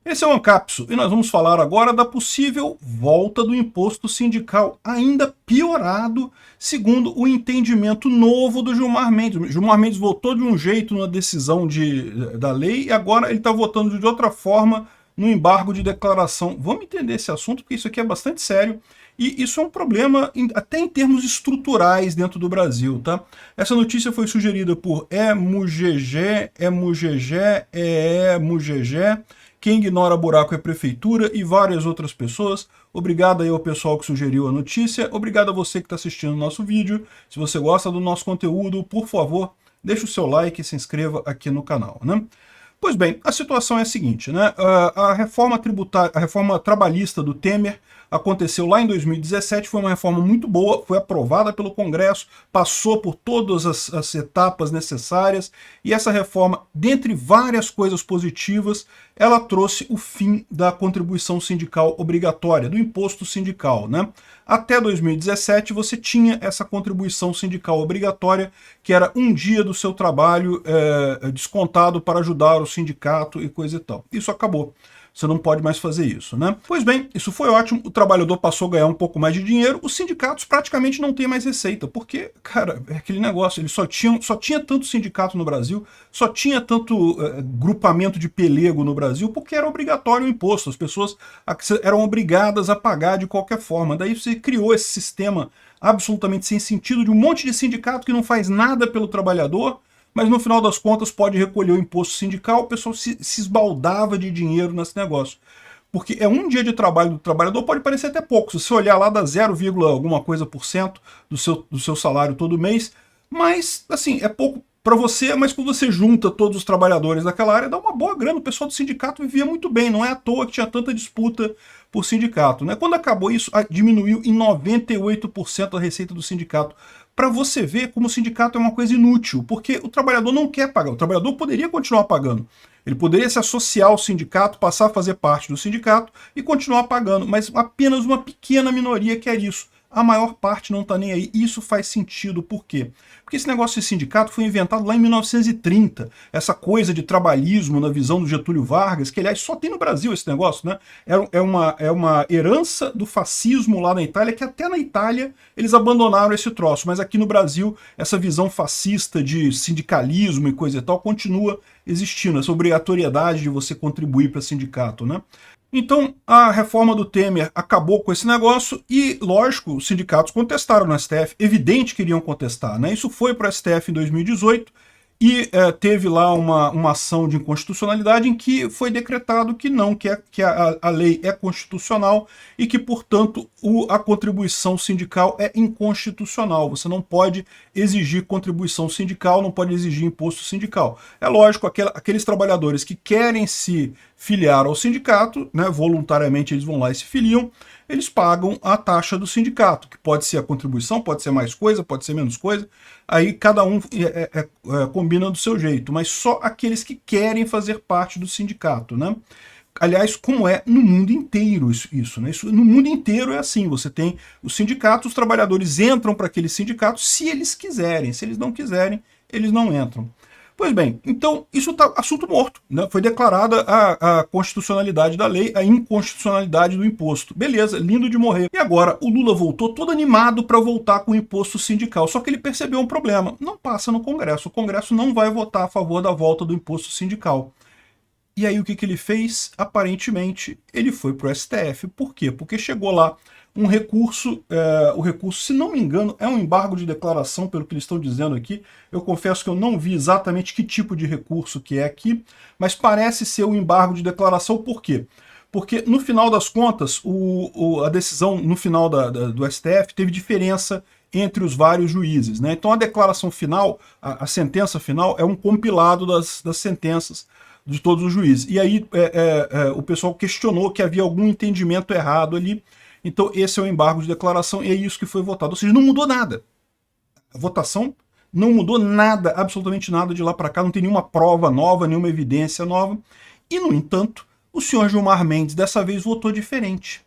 Esse é o Ancapso e nós vamos falar agora da possível volta do imposto sindical, ainda piorado, segundo o entendimento novo do Gilmar Mendes. O Gilmar Mendes votou de um jeito na decisão da lei e agora ele está votando de outra forma no embargo de declaração. Vamos entender esse assunto porque isso aqui é bastante sério e isso é um problema até em termos estruturais dentro do Brasil, tá? Essa notícia foi sugerida por Emugegé, Quem Ignora Buraco é Prefeitura e várias outras pessoas. Obrigado aí ao pessoal que sugeriu a notícia. Obrigado a você que está assistindo o nosso vídeo. Se você gosta do nosso conteúdo, por favor, deixe o seu like e se inscreva aqui no canal, né? Pois bem, a situação é a seguinte, né? A reforma tributária, a reforma trabalhista do Temer aconteceu lá em 2017, foi uma reforma muito boa, foi aprovada pelo Congresso, passou por todas as etapas necessárias, e essa reforma, dentre várias coisas positivas, ela trouxe o fim da contribuição sindical obrigatória, do imposto sindical, né? Até 2017 você tinha essa contribuição sindical obrigatória, que era um dia do seu trabalho descontado para ajudar o sindicato e coisa e tal. Isso acabou. Você não pode mais fazer isso, né? Pois bem, isso foi ótimo, o trabalhador passou a ganhar um pouco mais de dinheiro, os sindicatos praticamente não têm mais receita, porque, cara, é aquele negócio, eles só tinha tanto sindicato no Brasil, só tinha tanto grupamento de pelego no Brasil, porque era obrigatório o imposto, as pessoas eram obrigadas a pagar de qualquer forma, daí você criou esse sistema absolutamente sem sentido de um monte de sindicato que não faz nada pelo trabalhador, mas no final das contas pode recolher o imposto sindical, o pessoal se esbaldava de dinheiro nesse negócio. Porque é um dia de trabalho do trabalhador, pode parecer até pouco, se você olhar lá dá 0, alguma coisa por cento do seu salário todo mês, mas assim, é pouco para você, mas quando você junta todos os trabalhadores daquela área, dá uma boa grana, o pessoal do sindicato vivia muito bem, não é à toa que tinha tanta disputa por sindicato, né? Quando acabou isso, diminuiu em 98% a receita do sindicato, para você ver como o sindicato é uma coisa inútil, porque o trabalhador não quer pagar, o trabalhador poderia continuar pagando, ele poderia se associar ao sindicato, passar a fazer parte do sindicato e continuar pagando, mas apenas uma pequena minoria quer isso. A maior parte não está nem aí. Isso faz sentido. Por quê? Porque esse negócio de sindicato foi inventado lá em 1930. Essa coisa de trabalhismo na visão do Getúlio Vargas, que aliás só tem no Brasil esse negócio, né? É uma herança do fascismo lá na Itália, que até na Itália eles abandonaram esse troço. Mas aqui no Brasil, essa visão fascista de sindicalismo e coisa e tal continua existindo. Essa obrigatoriedade de você contribuir para sindicato, né? Então, a reforma do Temer acabou com esse negócio e, lógico, os sindicatos contestaram no STF, evidente que iriam contestar, né? Isso foi para o STF em 2018 e teve lá uma ação de inconstitucionalidade em que foi decretado que não, que a lei é constitucional e que, portanto, a contribuição sindical é inconstitucional. Você não pode exigir contribuição sindical, não pode exigir imposto sindical. É lógico, aqueles trabalhadores que querem se filiar ao sindicato, né, voluntariamente eles vão lá e se filiam, eles pagam a taxa do sindicato, que pode ser a contribuição, pode ser mais coisa, pode ser menos coisa, aí cada um combina do seu jeito, mas só aqueles que querem fazer parte do sindicato, né? Aliás, como é no mundo inteiro isso, né? No mundo inteiro é assim, você tem o sindicato, os trabalhadores entram para aquele sindicato se eles quiserem, se eles não quiserem, eles não entram. Pois bem, então isso está assunto morto, né? Foi declarada a constitucionalidade da lei, a inconstitucionalidade do imposto. Beleza, lindo de morrer. E agora o Lula voltou todo animado para voltar com o imposto sindical, só que ele percebeu um problema, não passa no Congresso, o Congresso não vai votar a favor da volta do imposto sindical. E aí o que ele fez? Aparentemente ele foi para o STF. Por quê? Porque chegou lá um recurso, o recurso, se não me engano, é um embargo de declaração, pelo que eles estão dizendo aqui. Eu confesso que eu não vi exatamente que tipo de recurso que é aqui, mas parece ser um embargo de declaração. Por quê? Porque no final das contas, a decisão no final do STF teve diferença entre os vários juízes, né? Então a declaração final, a sentença final, é um compilado das sentenças de todos os juízes. E aí o pessoal questionou que havia algum entendimento errado ali. Então esse é o embargo de declaração e é isso que foi votado. Ou seja, não mudou nada. A votação não mudou nada, absolutamente nada de lá para cá, não tem nenhuma prova nova, nenhuma evidência nova. E, no entanto, o senhor Gilmar Mendes dessa vez votou diferente.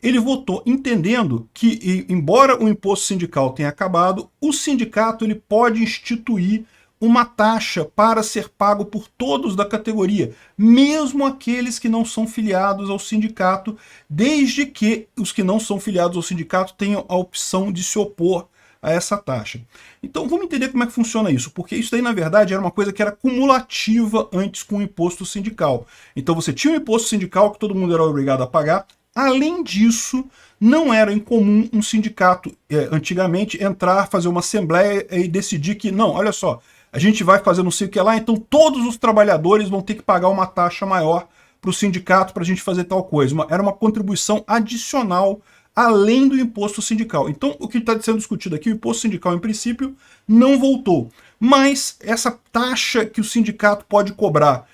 Ele votou entendendo que, embora o imposto sindical tenha acabado, o sindicato ele pode instituir uma taxa para ser pago por todos da categoria, mesmo aqueles que não são filiados ao sindicato, desde que os que não são filiados ao sindicato tenham a opção de se opor a essa taxa. Então vamos entender como é que funciona isso, porque isso daí na verdade era uma coisa que era cumulativa antes com o imposto sindical. Então você tinha um imposto sindical que todo mundo era obrigado a pagar. Além disso, não era incomum um sindicato, antigamente, entrar, fazer uma assembleia e decidir que, não, olha só, a gente vai fazer não sei o que lá, então todos os trabalhadores vão ter que pagar uma taxa maior para o sindicato para a gente fazer tal coisa. Era uma contribuição adicional além do imposto sindical. Então, o que está sendo discutido aqui, o imposto sindical, em princípio, não voltou. Mas essa taxa que o sindicato pode cobrar,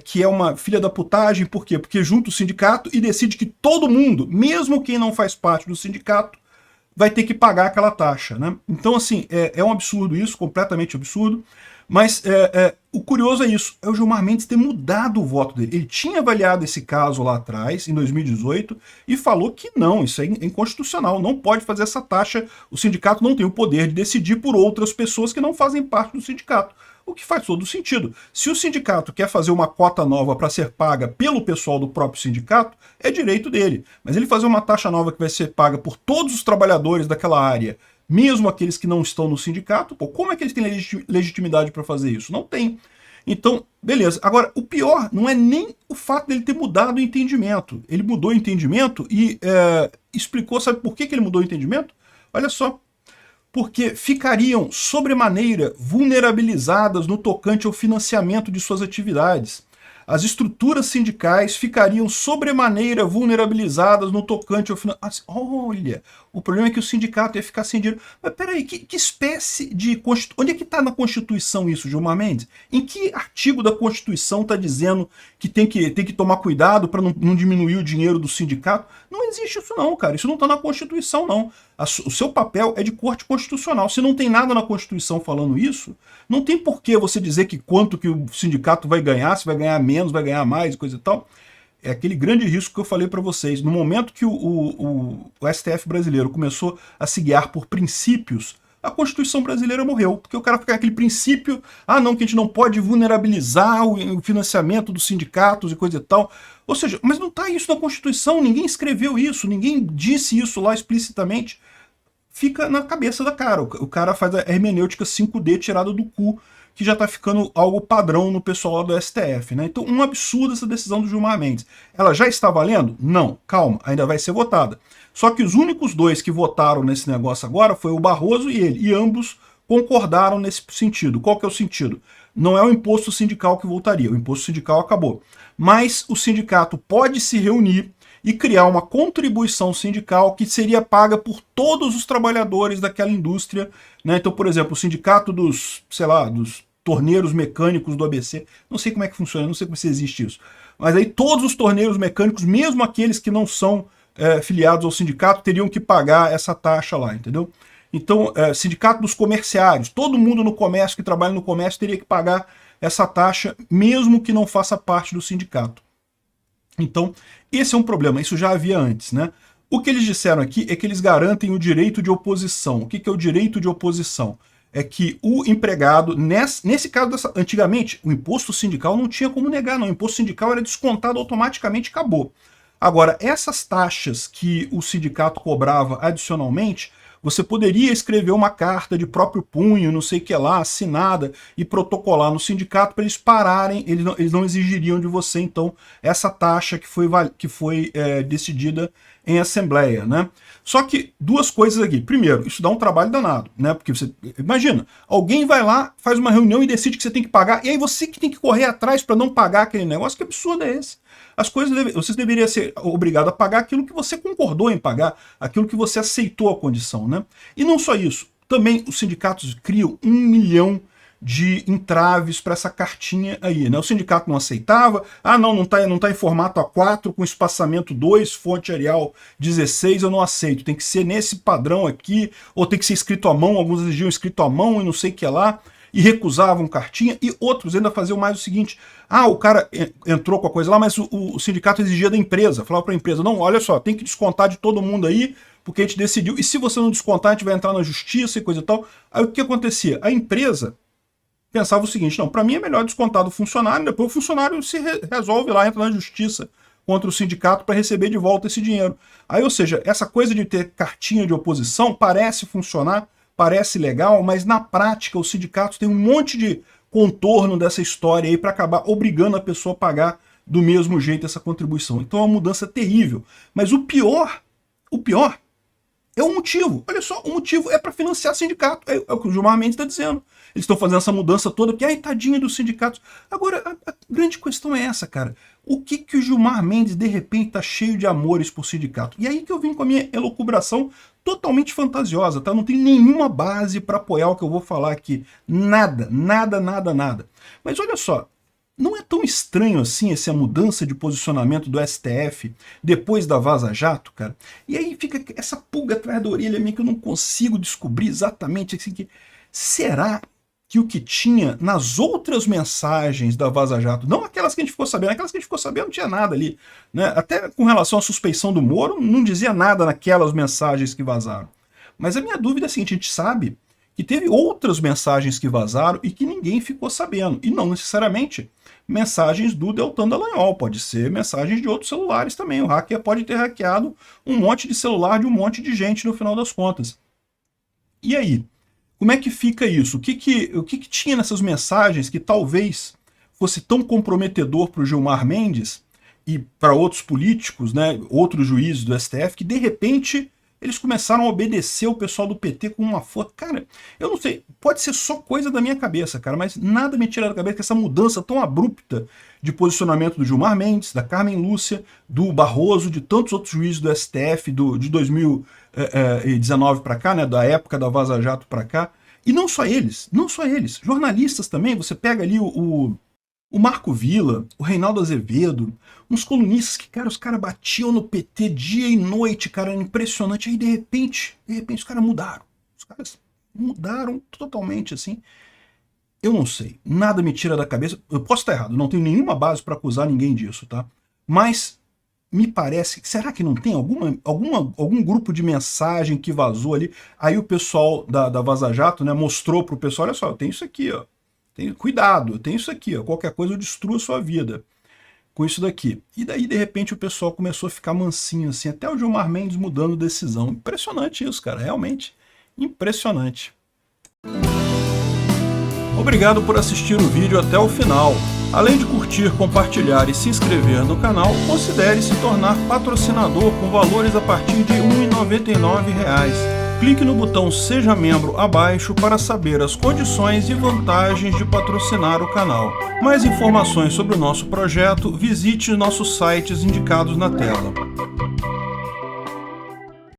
que é uma filha da putagem, por quê? Porque junta o sindicato e decide que todo mundo, mesmo quem não faz parte do sindicato, vai ter que pagar aquela taxa, né? Então, assim, é um absurdo isso, completamente absurdo. Mas o curioso é isso, é o Gilmar Mendes ter mudado o voto dele. Ele tinha avaliado esse caso lá atrás, em 2018, e falou que não, isso é inconstitucional, não pode fazer essa taxa, o sindicato não tem o poder de decidir por outras pessoas que não fazem parte do sindicato. O que faz todo sentido. Se o sindicato quer fazer uma cota nova para ser paga pelo pessoal do próprio sindicato, é direito dele. Mas ele fazer uma taxa nova que vai ser paga por todos os trabalhadores daquela área, mesmo aqueles que não estão no sindicato, pô, como é que eles têm legitimidade para fazer isso? Não tem. Então, beleza. Agora, o pior não é nem o fato dele ter mudado o entendimento. Ele mudou o entendimento e explicou, sabe por que ele mudou o entendimento? Olha só. Porque ficariam sobremaneira vulnerabilizadas no tocante ao financiamento de suas atividades. As estruturas sindicais ficariam sobremaneira vulnerabilizadas no tocante ao financiamento. Olha, o problema é que o sindicato ia ficar sem dinheiro. Mas peraí, que espécie de... Onde é que está na Constituição isso, Gilmar Mendes? Em que artigo da Constituição está dizendo que tem que tomar cuidado para não diminuir o dinheiro do sindicato? Não existe isso não, cara. Isso não está na Constituição, não. O seu papel é de corte constitucional. Se não tem nada na Constituição falando isso, não tem por que você dizer que quanto que o sindicato vai ganhar, se vai ganhar menos, vai ganhar mais, coisa e tal. É aquele grande risco que eu falei para vocês. No momento que o STF brasileiro começou a se guiar por princípios, a Constituição brasileira morreu. Porque o cara fica aquele princípio, não, que a gente não pode vulnerabilizar o financiamento dos sindicatos e coisa e tal. Ou seja, mas não está isso na Constituição, ninguém escreveu isso, ninguém disse isso lá explicitamente. Fica na cabeça da cara. O cara faz a hermenêutica 5D tirada do cu, que já está ficando algo padrão no pessoal do STF, né? Então, um absurdo essa decisão do Gilmar Mendes. Ela já está valendo? Não, calma, ainda vai ser votada. Só que os únicos dois que votaram nesse negócio agora foi o Barroso e ele, e ambos concordaram nesse sentido. Qual que é o sentido? Não é o imposto sindical que voltaria, o imposto sindical acabou. Mas o sindicato pode se reunir e criar uma contribuição sindical que seria paga por todos os trabalhadores daquela indústria, né? Então, por exemplo, o sindicato dos, sei lá, dos torneiros mecânicos do ABC, não sei como é que funciona, não sei se existe isso, mas aí todos os torneiros mecânicos, mesmo aqueles que não são filiados ao sindicato, teriam que pagar essa taxa lá, entendeu? Então, sindicato dos comerciários, todo mundo no comércio que trabalha no comércio teria que pagar essa taxa, mesmo que não faça parte do sindicato. Então, esse é um problema, isso já havia antes, né? O que eles disseram aqui é que eles garantem o direito de oposição. O que é o direito de oposição? É que o empregado, nesse caso, antigamente, o imposto sindical não tinha como negar, não. O imposto sindical era descontado automaticamente e acabou. Agora, essas taxas que o sindicato cobrava adicionalmente, você poderia escrever uma carta de próprio punho, não sei o que lá, assinada, e protocolar no sindicato para eles pararem, eles não exigiriam de você, então, essa taxa que foi decidida em assembleia, né? Só que duas coisas aqui. Primeiro, isso dá um trabalho danado, né? Porque você imagina, alguém vai lá, faz uma reunião e decide que você tem que pagar, e aí você que tem que correr atrás para não pagar aquele negócio. Que absurdo é esse? Você deveria ser obrigado a pagar aquilo que você concordou em pagar, aquilo que você aceitou a condição, né? E não só isso, também os sindicatos criam 1 milhão de entraves para essa cartinha aí, né? O sindicato não aceitava, não tá em formato A4 com espaçamento 2, fonte Arial 16, eu não aceito, tem que ser nesse padrão aqui, ou tem que ser escrito à mão, alguns exigiam escrito à mão e não sei o que lá, e recusavam cartinha, e outros ainda faziam mais o seguinte, o cara entrou com a coisa lá, mas o sindicato exigia da empresa, falava para a empresa, não, olha só, tem que descontar de todo mundo aí, porque a gente decidiu, e se você não descontar, a gente vai entrar na justiça e coisa e tal. Aí o que acontecia? A empresa pensava o seguinte, não, para mim é melhor descontar do funcionário, depois o funcionário se resolve lá, entra na justiça contra o sindicato para receber de volta esse dinheiro. Aí, ou seja, essa coisa de ter cartinha de oposição parece funcionar, parece legal, mas na prática os sindicatos têm um monte de contorno dessa história aí para acabar obrigando a pessoa a pagar do mesmo jeito essa contribuição. Então é uma mudança terrível. Mas o pior é o motivo. Olha só, o motivo é para financiar sindicato. É o que o Gilmar Mendes está dizendo. Eles estão fazendo essa mudança toda porque, ai, tadinha dos sindicatos. Agora, a grande questão é essa, cara. O que o Gilmar Mendes, de repente, está cheio de amores por sindicato? E aí que eu vim com a minha elucubração totalmente fantasiosa, tá? Não tem nenhuma base para apoiar o que eu vou falar aqui. Nada, nada, nada, nada. Mas olha só, não é tão estranho assim essa mudança de posicionamento do STF depois da Vaza Jato, cara? E aí fica essa pulga atrás da orelha minha que eu não consigo descobrir exatamente assim que... Será que o que tinha nas outras mensagens da Vaza Jato, não aquelas que a gente ficou sabendo, aquelas que a gente ficou sabendo não tinha nada ali, né? Até com relação à suspeição do Moro, não dizia nada naquelas mensagens que vazaram. Mas a minha dúvida é a seguinte, a gente sabe que teve outras mensagens que vazaram e que ninguém ficou sabendo, e não necessariamente mensagens do Deltan Dallagnol, pode ser mensagens de outros celulares também, o hacker pode ter hackeado um monte de celular de um monte de gente no final das contas. E aí? Como é que fica isso? O que tinha nessas mensagens que talvez fosse tão comprometedor para o Gilmar Mendes e para outros políticos, né, outros juízes do STF, que de repente eles começaram a obedecer o pessoal do PT com uma força. Cara, eu não sei, pode ser só coisa da minha cabeça, cara, mas nada me tira da cabeça que essa mudança tão abrupta de posicionamento do Gilmar Mendes, da Carmen Lúcia, do Barroso, de tantos outros juízes do STF de 2019 para cá, né, da época da Vaza Jato para cá, e não só eles, jornalistas também, você pega ali o Marco Villa, o Reinaldo Azevedo, uns colunistas que, cara, os caras batiam no PT dia e noite, cara, era impressionante, aí de repente os caras mudaram, totalmente, assim. Eu não sei, nada me tira da cabeça, eu posso estar errado, não tenho nenhuma base para acusar ninguém disso, tá? Mas me parece, será que não tem algum grupo de mensagem que vazou ali? Aí o pessoal da Vaza Jato, né, mostrou pro pessoal, olha só, eu tenho isso aqui, ó, cuidado, eu tenho isso aqui, ó, qualquer coisa eu destruo a sua vida com isso daqui. E daí, de repente, o pessoal começou a ficar mansinho, assim, até o Gilmar Mendes mudando decisão. Impressionante isso, cara, realmente impressionante. Obrigado por assistir o vídeo até o final. Além de curtir, compartilhar e se inscrever no canal, considere se tornar patrocinador com valores a partir de R$ 1,99. Clique no botão Seja Membro abaixo para saber as condições e vantagens de patrocinar o canal. Mais informações sobre o nosso projeto, visite nossos sites indicados na tela.